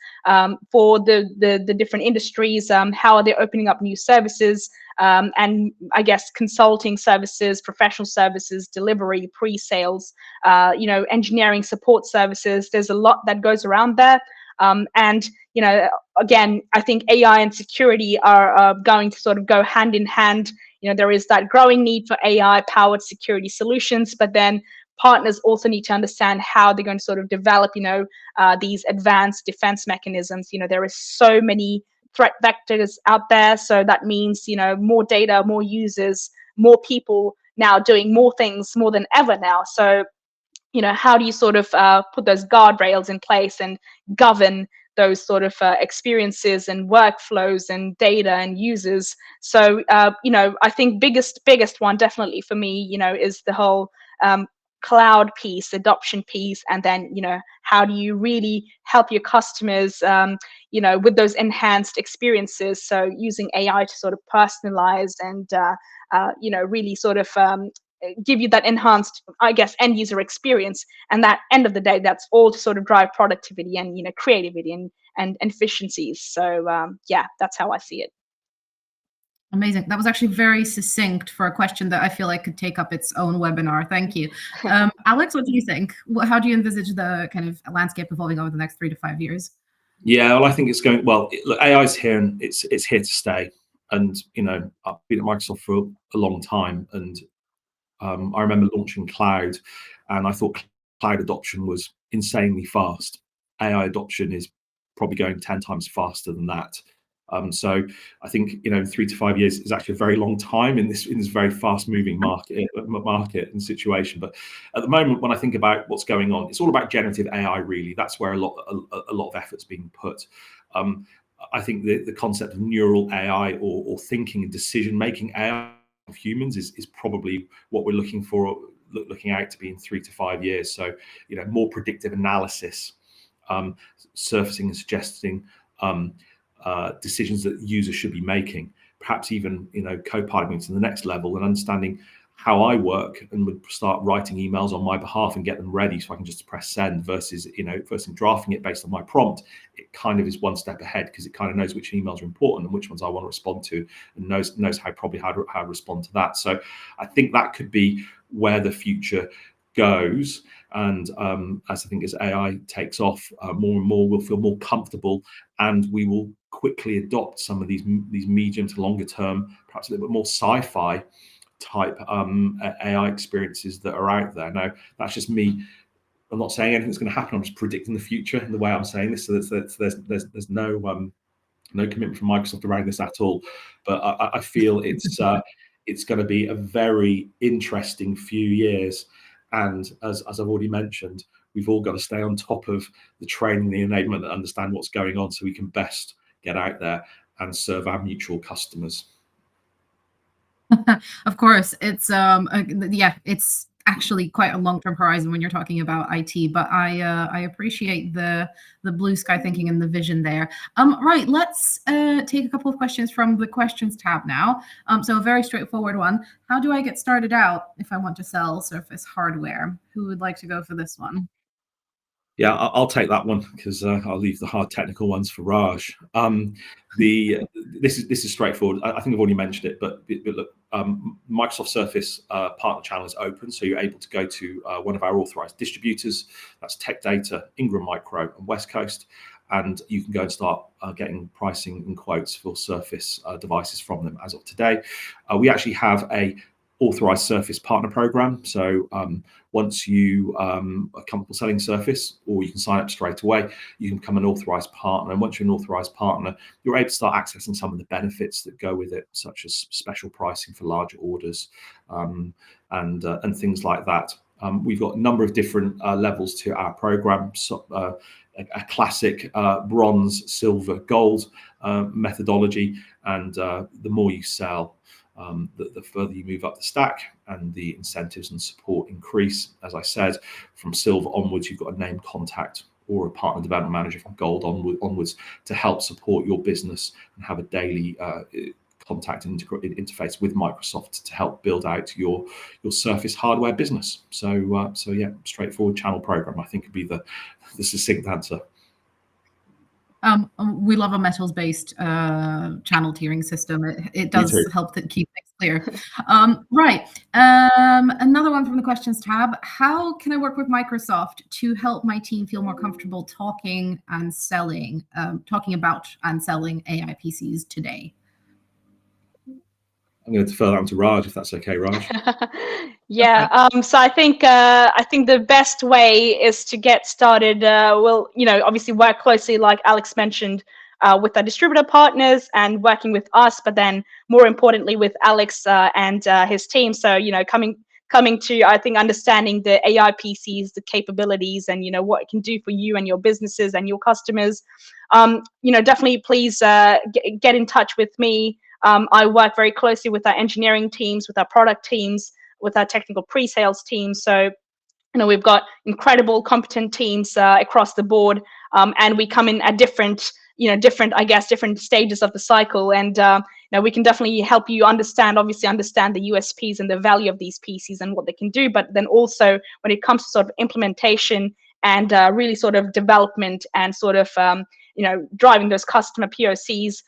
for the different industries, how are they opening up new services, and I guess consulting services, professional services, delivery, pre-sales, engineering support services. There's a lot that goes around there. And again, I think AI and security are going to sort of go hand in hand. There is that growing need for AI-powered security solutions, but then partners also need to understand how they're going to sort of develop, these advanced defense mechanisms. There is so many threat vectors out there, so that means more data, more users, more people now doing more things more than ever now. So how do you sort of put those guardrails in place and govern those sort of experiences and workflows and data and users. So I think biggest one definitely for me, is the whole cloud piece, adoption piece, and then how do you really help your customers with those enhanced experiences. So using AI to sort of personalize and really sort of give you that enhanced, I guess, end user experience. And that end of the day, that's all to sort of drive productivity and creativity and efficiencies. So yeah, that's how I see it. Amazing. That was actually very succinct for a question that I feel like could take up its own webinar. Thank you. Alex, what do you think? How do you envisage the kind of landscape evolving over the next 3 to 5 years? Yeah, well, I think it's going well. Look, AI is here and it's here to stay. And I've been at Microsoft for a long time, and I remember launching cloud, and I thought cloud adoption was insanely fast. AI adoption is probably going 10 times faster than that. So I think 3 to 5 years is actually a very long time in this very fast moving market and situation. But at the moment, when I think about what's going on, it's all about generative AI. Really, that's where a lot of effort's being put. I think the concept of neural AI or thinking and decision making AI of humans is probably what we're looking out to be in 3 to 5 years. So more predictive analysis, surfacing and suggesting decisions that users should be making, perhaps even Copilot to the next level and understanding how I work and would start writing emails on my behalf and get them ready so I can just press send versus drafting it based on my prompt. It kind of is one step ahead because it kind of knows which emails are important and which ones I want to respond to, and knows how to respond to that. So I think that could be where the future goes. And as I think as AI takes off, more and more we'll feel more comfortable, and we will quickly adopt some of these medium to longer term, perhaps a little bit more sci-fi type AI experiences that are out there. Now, that's just me. I'm not saying anything's going to happen. I'm just predicting the future in the way I'm saying this. So there's no commitment from Microsoft around this at all. But I feel it's going to be a very interesting few years. And as I've already mentioned, we've all got to stay on top of the training, the enablement, and understand what's going on so we can best get out there and serve our mutual customers. Of course, it's it's actually quite a long-term horizon when you're talking about IT, but I appreciate the blue sky thinking and the vision there. Right, let's take a couple of questions from the questions tab now. So a very straightforward one. How do I get started out if I want to sell Surface hardware? Who would like to go for this one? Yeah, I'll take that one because I'll leave the hard technical ones for Raj. This is straightforward. I think I've already mentioned it, but look, Microsoft Surface partner channel is open, so you're able to go to one of our authorized distributors. That's Tech Data, Ingram Micro, and West Coast, and you can go and start getting pricing and quotes for Surface devices from them as of today. We actually have a authorized Surface partner program. So once you are comfortable selling Surface, or you can sign up straight away, you can become an authorized partner. And once you're an authorized partner, you're able to start accessing some of the benefits that go with it, such as special pricing for larger orders and things like that. We've got a number of different levels to our program. So, a classic bronze, silver, gold methodology, and the more you sell, the further you move up the stack, and the incentives and support increase. As I said, from silver onwards, you've got a named contact or a partner development manager from gold onwards to help support your business and have a daily contact and interface with Microsoft to help build out your Surface hardware business. So yeah, straightforward channel program, I think, would be the succinct answer. We love a metals-based channel tiering system. It does help to keep things clear. Right. Another one from the questions tab. How can I work with Microsoft to help my team feel more comfortable talking about and selling AI PCs today? I'm going to defer that one to Raj, if that's okay, Raj. Yeah. So I think the best way is to get started. Obviously work closely, like Alex mentioned, with our distributor partners and working with us, but then more importantly with Alex and his team. So coming coming to, I think, understanding the AI PCs, the capabilities, and what it can do for you and your businesses and your customers, definitely please get in touch with me. I work very closely with our engineering teams, with our product teams, with our technical pre-sales teams. So we've got incredible, competent teams across the board, and we come in at different stages of the cycle. And we can definitely help you understand the USPs and the value of these PCs and what they can do. But then also, when it comes to sort of implementation and really sort of development and sort of driving those customer POCs,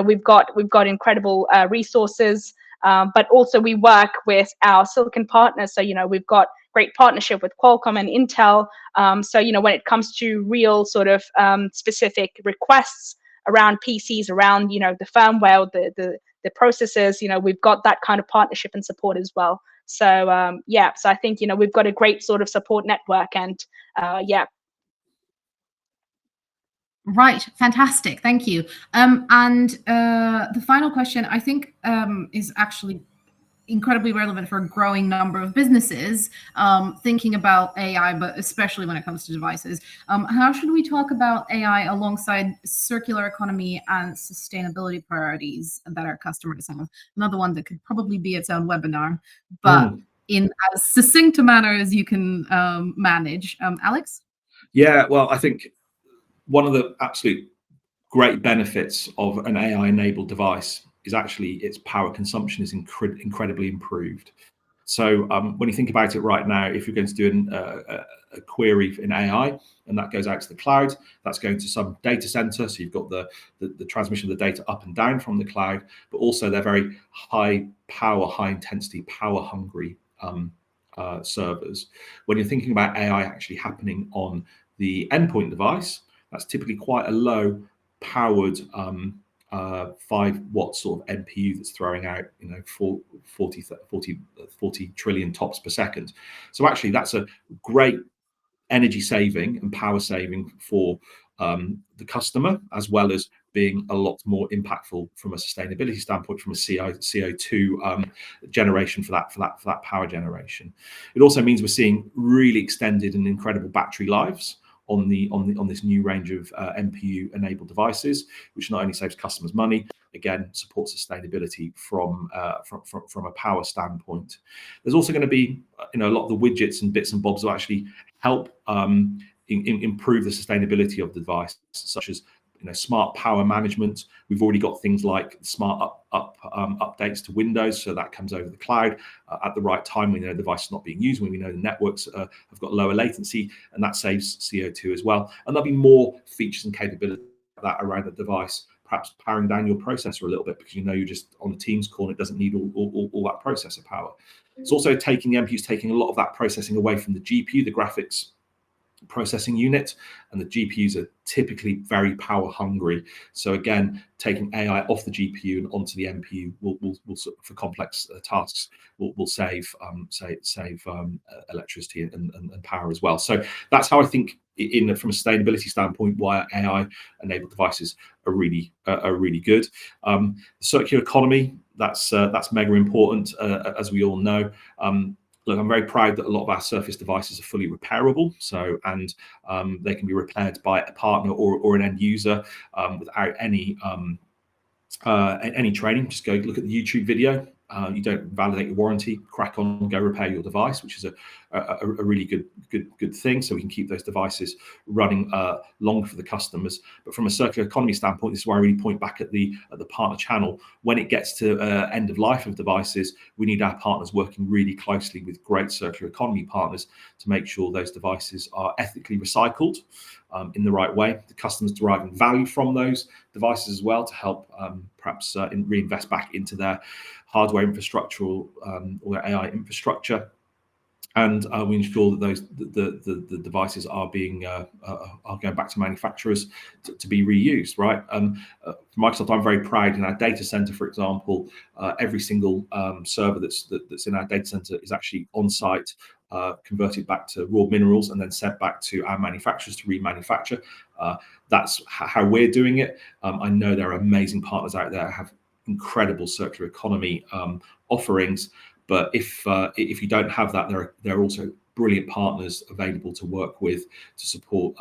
we've got incredible resources. But also we work with our silicon partners. So we've got great partnership with Qualcomm and Intel. So when it comes to real sort of specific requests around PCs, around the firmware, the processors, we've got that kind of partnership and support as well. So so I think we've got a great sort of support network, and Right, fantastic, thank you. And the final question, I think, is actually incredibly relevant for a growing number of businesses thinking about AI, but especially when it comes to devices. How should we talk about AI alongside circular economy and sustainability priorities that our customers have? Another one that could probably be its own webinar, but in as succinct a manner as you can manage. Alex? Yeah, well, I think one of the absolute great benefits of an AI-enabled device is actually its power consumption is incredibly improved. So when you think about it right now, if you're going to do a query in AI and that goes out to the cloud, that's going to some data center. So you've got the transmission of the data up and down from the cloud, but also they're very high power, high intensity, power hungry servers. When you're thinking about AI actually happening on the endpoint device, that's typically quite a low powered 5-watt sort of NPU that's throwing out 40 trillion tops per second. So actually that's a great energy saving and power saving for the customer, as well as being a lot more impactful from a sustainability standpoint, from a CO2 generation for that power generation. It also means we're seeing really extended and incredible battery lives on this new range of NPU enabled devices, which not only saves customers money, again supports sustainability from a power standpoint. There's also going to be a lot of the widgets and bits and bobs that actually help improve the sustainability of the device, such as smart power management. We've already got things like smart updates to Windows, so that comes over the cloud at the right time. We know the device is not being used, when we know the networks have got lower latency, and that saves CO2 as well. And there'll be more features and capabilities like that around the device, perhaps powering down your processor a little bit, because you're just on a Teams call and it doesn't need all that processor power. It's also taking the MPUs, taking a lot of that processing away from the GPU, the graphics processing unit, and the GPUs are typically very power hungry. So again, taking AI off the GPU and onto the MPU will for complex tasks will save electricity and power as well. So that's how I think, from a sustainability standpoint, why AI enabled devices are really good. Circular economy, that's mega important, as we all know. Look, I'm very proud that a lot of our Surface devices are fully repairable, and they can be repaired by a partner or an end user without any training. Just go look at the YouTube video. You don't validate your warranty, crack on, go repair your device, which is a really good thing. So we can keep those devices running longer for the customers. But from a circular economy standpoint, this is why I really point back at the partner channel. When it gets to end of life of devices, we need our partners working really closely with great circular economy partners to make sure those devices are ethically recycled in the right way. The customers deriving value from those devices as well, to help perhaps reinvest back into their hardware infrastructure or their AI infrastructure, and we ensure that the devices are going back to manufacturers to be reused. Right? For Microsoft, I'm very proud in our data center, for example, every single server that's in our data center is actually on site, converted back to raw minerals, and then sent back to our manufacturers to remanufacture. That's how we're doing it. I know there are amazing partners out there who have incredible circular economy offerings, But if you don't have that, there are also brilliant partners available to work with to support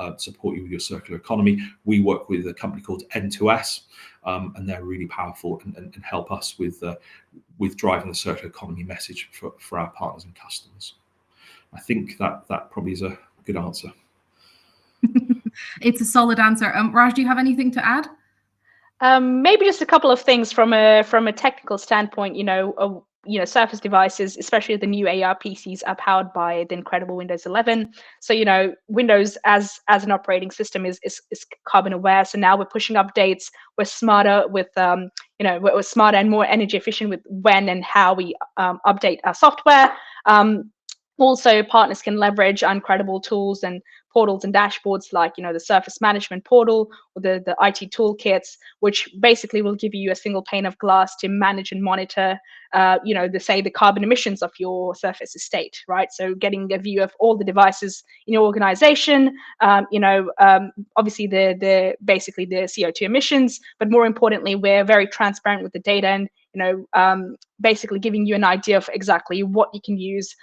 you with your circular economy. We work with a company called N2S, and they're really powerful and help us with driving the circular economy message for our partners and customers. I think that probably is a good answer. It's a solid answer. Raj, do you have anything to add? Maybe just a couple of things from a technical standpoint. Surface devices, especially the new AR PCs, are powered by the incredible Windows 11. So Windows as an operating system is carbon aware. So now we're pushing updates. We're smarter with we're smarter and more energy efficient with when and how we update our software. Also, partners can leverage incredible tools and portals and dashboards like the Surface Management Portal or the IT toolkits, which basically will give you a single pane of glass to manage and monitor, the carbon emissions of your Surface estate, right? So getting a view of all the devices in your organization, obviously basically the CO2 emissions, but more importantly, we're very transparent with the data and basically giving you an idea of exactly what you can use.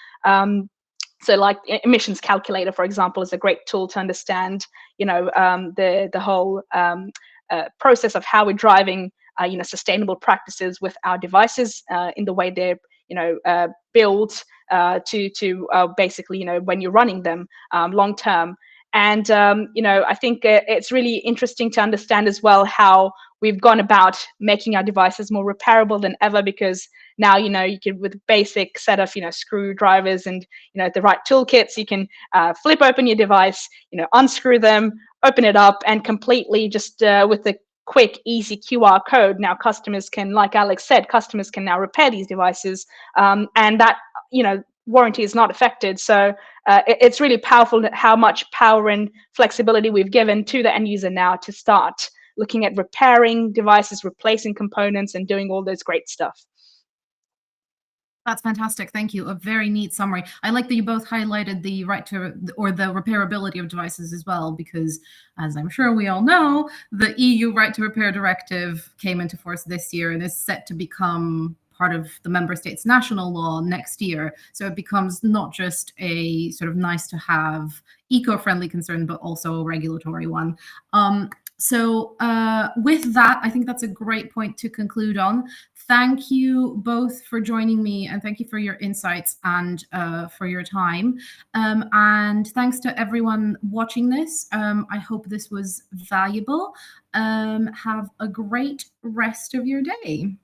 So like emissions calculator, for example, is a great tool to understand, the whole process of how we're driving, sustainable practices with our devices in the way they're, built to basically, when you're running them long term. And, I think it's really interesting to understand as well how we've gone about making our devices more repairable than ever, because now, you can, with a basic set of, screwdrivers and, the right toolkits, you can flip open your device, unscrew them, open it up, and completely just with the quick, easy QR code, now customers can, like Alex said, customers can now repair these devices, and that, warranty is not affected. So it's really powerful how much power and flexibility we've given to the end user now to start looking at repairing devices, replacing components, and doing all those great stuff. That's fantastic. Thank you. A very neat summary. I like that you both highlighted the right to, or the repairability of devices as well, because as I'm sure we all know, the EU Right to Repair Directive came into force this year and is set to become part of the member states' national law next year. So it becomes not just a sort of nice to have eco-friendly concern, but also a regulatory one. So with that, I think that's a great point to conclude on. Thank you both for joining me, and thank you for your insights and for your time. And thanks to everyone watching this. I hope this was valuable. Have a great rest of your day.